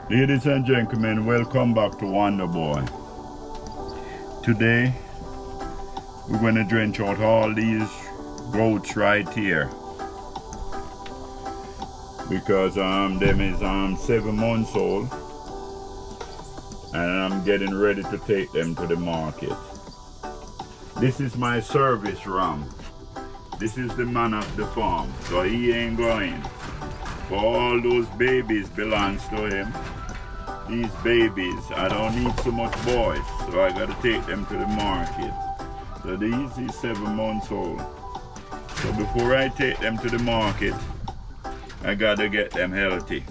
Ladies and gentlemen, welcome back to Wonder Boy. Today, we're going to drench out all these goats right here. Because them is 7 months old. And I'm getting ready to take them to the market. This is my service ram. This is the man of the farm, so he ain't going. For all those babies belongs to him. These babies, I don't need so much boys, so I gotta take them to the market. So these is 7 months old. So before I take them to the market, I gotta get them healthy.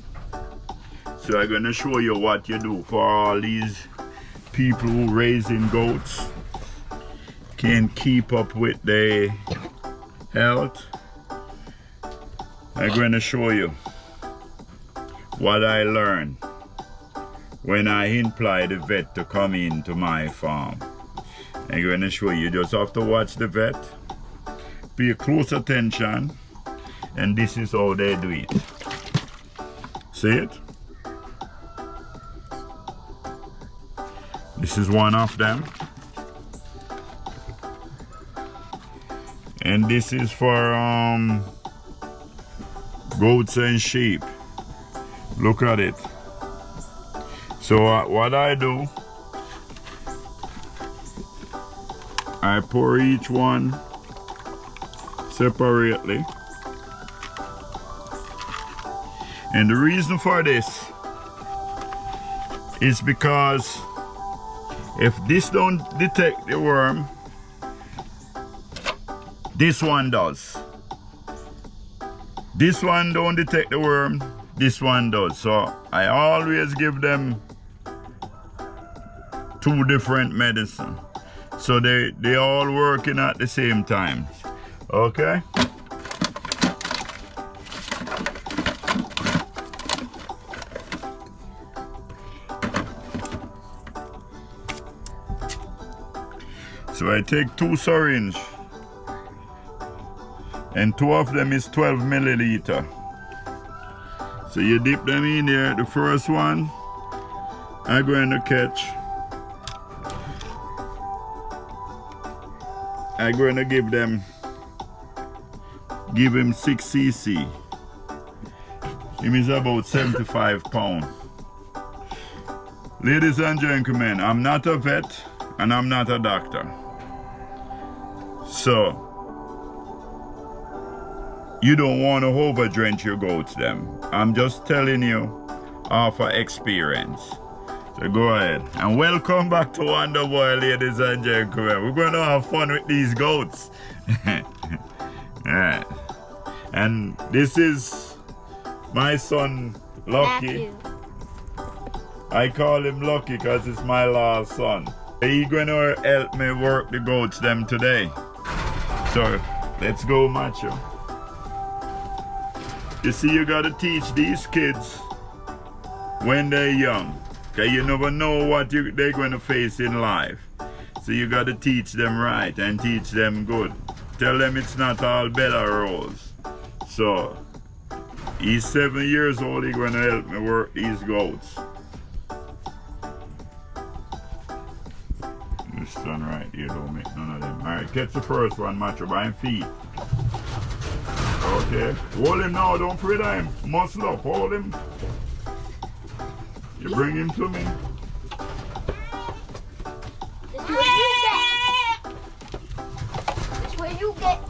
So I'm gonna show you what you do for all these people who raising goats, can keep up with their health. I'm gonna show you what I learned when I employ the vet to come into my farm. I'm gonna show you, just have to watch the vet, pay close attention, and this is how they do it. See it? This is one of them. And this is for goats and sheep. Look at it. So what I do, I pour each one separately. And the reason for this is because if this don't detect the worm, this one does. This one don't detect the worm, this one does. So I always give them 2 different medicine. So they all working at the same time. Okay? So I take 2 syringes, and 2 of them is 12 milliliter. So you dip them in here. The first one I'm going to catch. I'm going to give him 6 cc. Him is about 75 pounds. Ladies and gentlemen, I'm not a vet and I'm not a doctor. So you don't want to over drench your goats them. I'm just telling you off of experience. So go ahead. And welcome back to Wonder Boy, ladies and gentlemen. We're going to have fun with these goats. Alright. And this is my son, Lucky. I call him Lucky because it's my last son. He's going to help me work the goats them today. So let's go, Macho. You see, you gotta teach these kids when they're young. Okay, you never know what they're gonna face in life. So you gotta teach them right and teach them good. Tell them it's not all Bella Rose. So he's 7 years old, he's gonna help me work these goats. This son right here don't make none of them. Alright, catch the first one, Macho, by him feet. Okay, hold him now, don't afraid of him. Muscle up, hold him. You bring him to me. This way you get.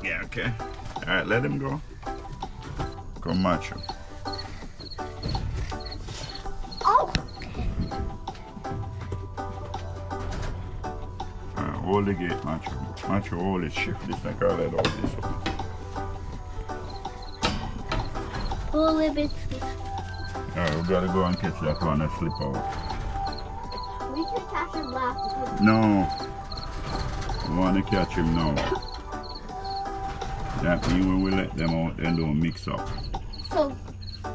Yeah, okay. Alright, let him go. Come, Macho. Oh! Hold the gate, Macho. Macho, hold it. Shift this and curl it out this way. Hold it, bitch. Alright, we gotta go and catch that one and slip out. We can catch him last. No. We want to catch him now. That means when we let them out, they don't mix up.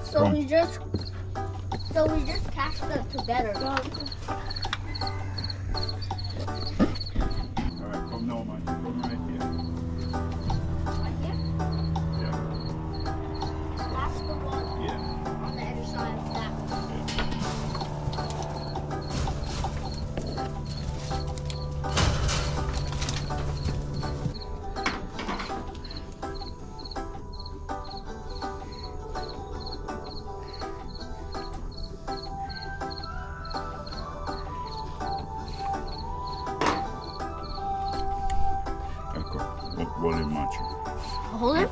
So we just catch them together. Alright, come now, man. Come right here. Right here? Yeah. That's the one.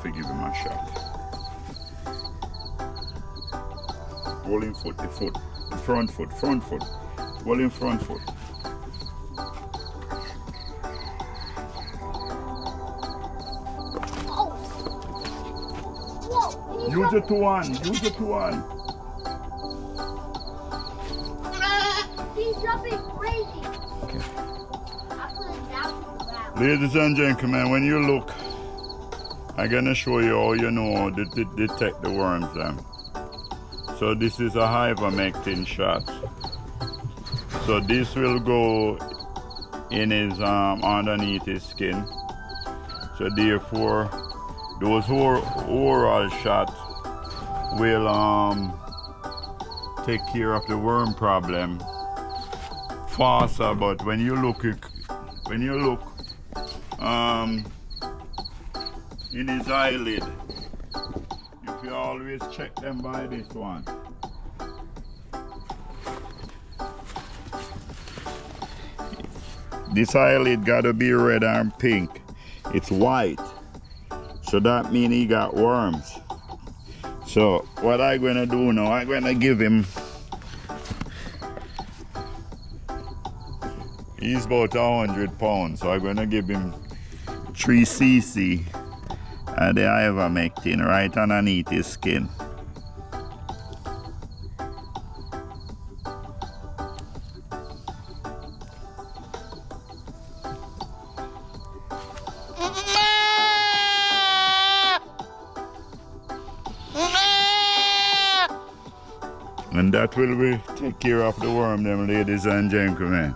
have to give him a shot. Hold him foot, the front foot. Hold him front foot. Oh. Whoa. Use it to one. He's jumping crazy. Okay. I put him down to the ground. Ladies and gentlemen, when you look, I'm gonna show you how you know to detect the worms then. So this is a ivermectin shot. So this will go in his underneath his skin. So therefore, those oral shots will take care of the worm problem faster. But when you look in his eyelid, you always check them by this one. This eyelid gotta be red and pink. It's white. So that means he got worms. So what I'm gonna do now, I'm gonna give him, he's about 100 pounds, so I'm gonna give him 3 cc of the ivermectin right underneath his skin. And that will take care of the worm, them ladies and gentlemen.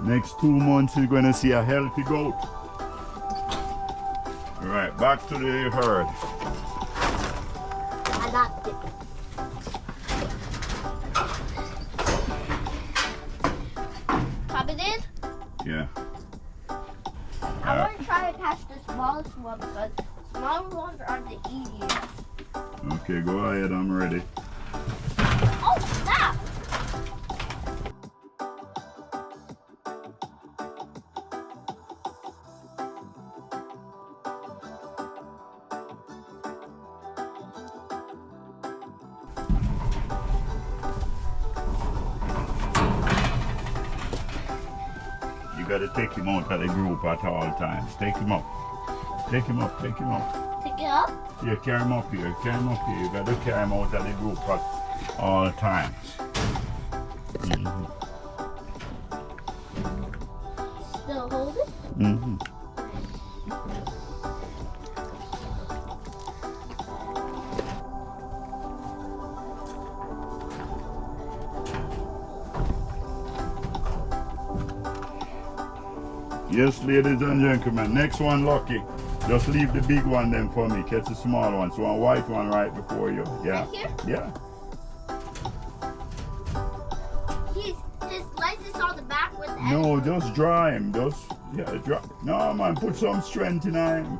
Next 2 months you're gonna see a healthy goat. Alright, back to the herd. I got it. Pop it in? Yeah. I want to try to catch the smallest one because smaller ones are the easiest. Okay, go ahead, I'm ready. Oh, snap! You gotta take him out of the group at all times. Take him up. Take him up. Pick it up? Yeah, carry him up here. You gotta carry him out of the group at all times. Mm-hmm. Still hold it? Mm-hmm. Yes, ladies and gentlemen, next one, Lucky. Just leave the big one then for me. Catch the small one. So one white one right before you. Yeah. Right here? Yeah. His legs is on the back with the No, just dry him. Just, yeah, dry. No, man, put some strength in him.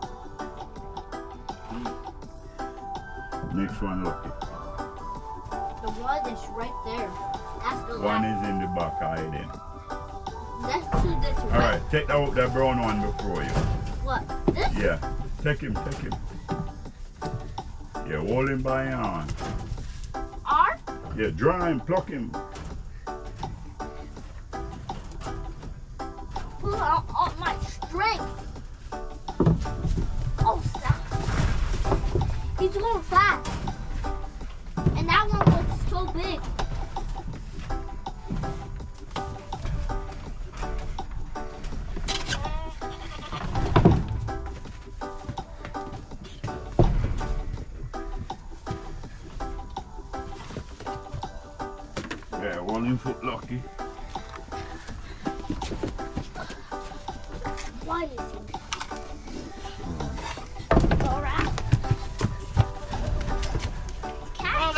Next one, Lucky. The one is right there. That's the One last. is in the back hiding. Let's do this one. Alright, take out that brown one before you. What? This? Yeah, take him. Yeah, hold him by your arm. R? Yeah, dry him, pluck him. Pull out all my strength. Oh, stop. He's going fast. And that one was so big. Yeah, rolling foot, Lucky. Why is he? Alright. Cat.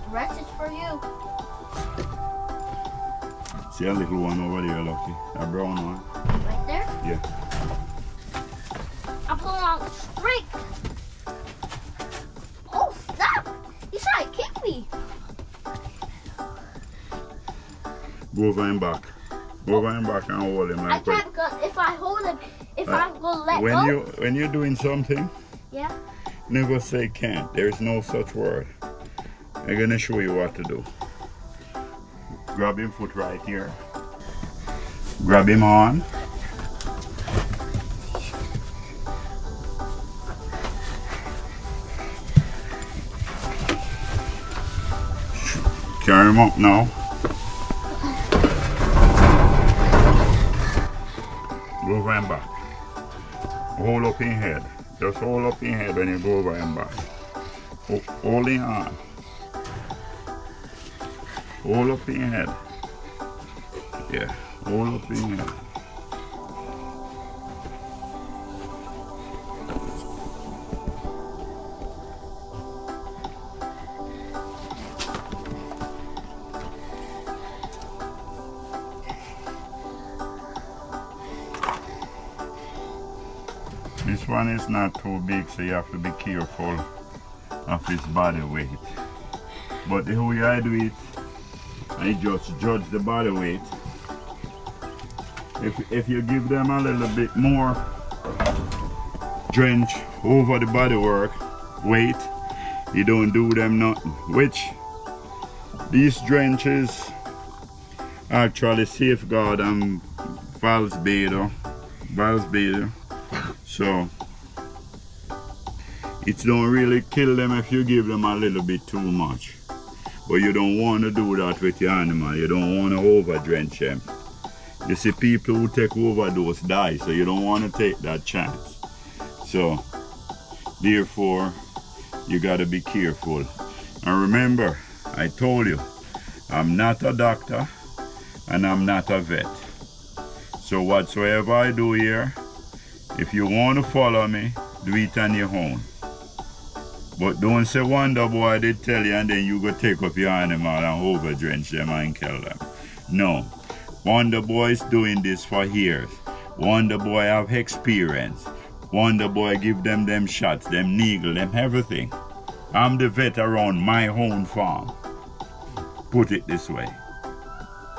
The rest is for you. See a little one over there, Lucky. A brown one. Right there? Yeah. I'm pulling out straight. Oh, stop! He's trying to kick me. Go over and back. Go over and back and hold him I like that. can't because if I hold him, if I'm gonna let when go. when you're doing something, Yeah. never say can't. There is no such word. I'm gonna show you what to do. Grab him foot right here. Grab him on. Carry him up now. Go over and back. Hold up in head. Just hold up in head when you go over and back. Hold in hand. Hold up in head. Yeah, hold up in head. This one is not too big, so you have to be careful of his body weight. But the way I do it, I just judge the body weight. If you give them a little bit more drench over the body weight, you don't do them nothing. Which these drenches actually safeguard and valves beta. So it don't really kill them if you give them a little bit too much. But you don't want to do that with your animal. You don't want to over drench them. You see, people who take overdose die, so you don't want to take that chance. So therefore you got to be careful. And remember, I told you, I'm not a doctor and I'm not a vet. So whatsoever I do here, if you want to follow me, do it on your own. But don't say Wonder Boy did tell you and then you go take up your animal and over drench them and kill them. No. Wonder Boy is doing this for years. Wonder Boy have experience. Wonder Boy give them shots, them needle, them everything. I'm the vet around my own farm. Put it this way.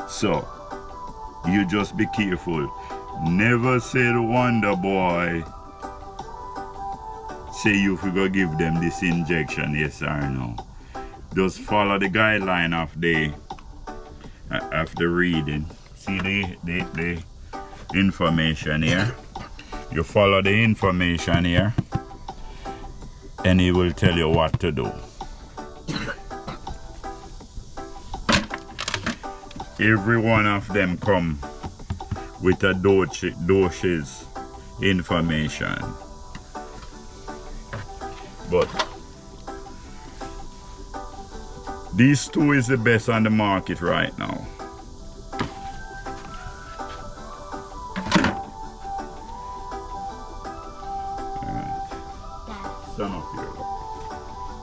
So, you just be careful. Never say to Wonder Boy, say you forgot give them this injection, yes or no. Just follow the guideline of the reading. See the information here. You follow the information here, and he will tell you what to do. Every one of them come with a Dosage information. But these two is the best on the market right now. Stand up here.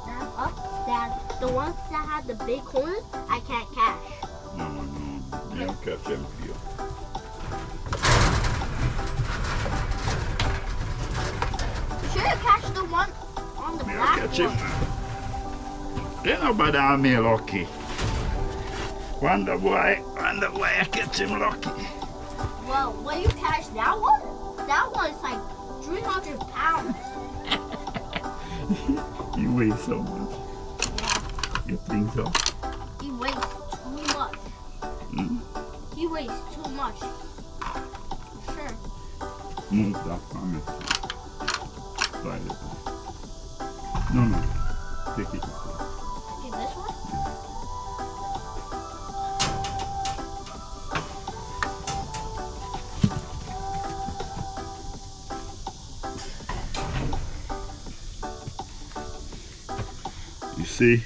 Stand up, Dad. The ones that have the big horns, I can't catch. No, you don't catch them here. Should have catch the one on the black Catch him. one. Ain't nobody on me lucky. Wonder Boy, I catch him lucky. Well, when you catch that one is like 300 pounds. You weigh so much. Yeah. You think so? He weighs too much. Hmm? He weighs too much. For sure. Move that from me. Slide it. No. Take it. Okay, this one? You see,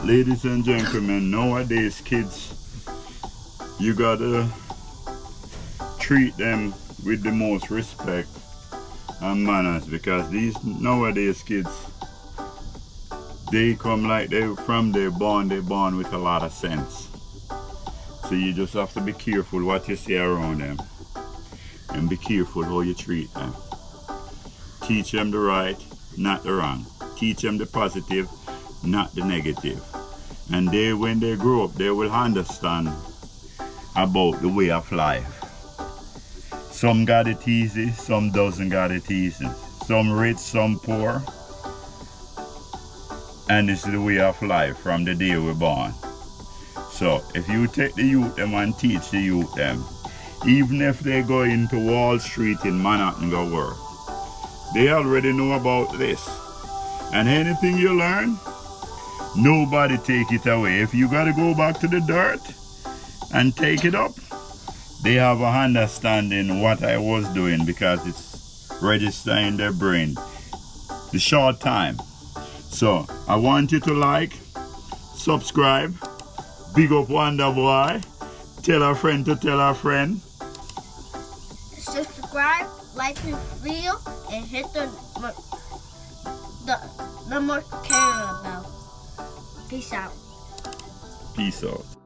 ladies and gentlemen, nowadays kids, you gotta treat them with the most respect and manners, because these nowadays kids, they come like they born with a lot of sense. So you just have to be careful what you say around them, and be careful how you treat them. Teach them the right, not the wrong. Teach them the positive, not the negative. And when they grow up, they will understand about the way of life. Some got it easy, some doesn't got it easy. Some rich, some poor. And this is the way of life from the day we're born. So if you take the youth them and teach the youth them, even if they go into Wall Street in Manhattan go work, they already know about this. And anything you learn, nobody take it away. If you gotta go back to the dirt and take it up, they have a understanding what I was doing because it's registered in their brain. The short time. So I want you to like, subscribe, big up Wonder Boy, tell a friend to tell a friend. Subscribe, like this video, and hit the notification bell. Peace out. Peace out.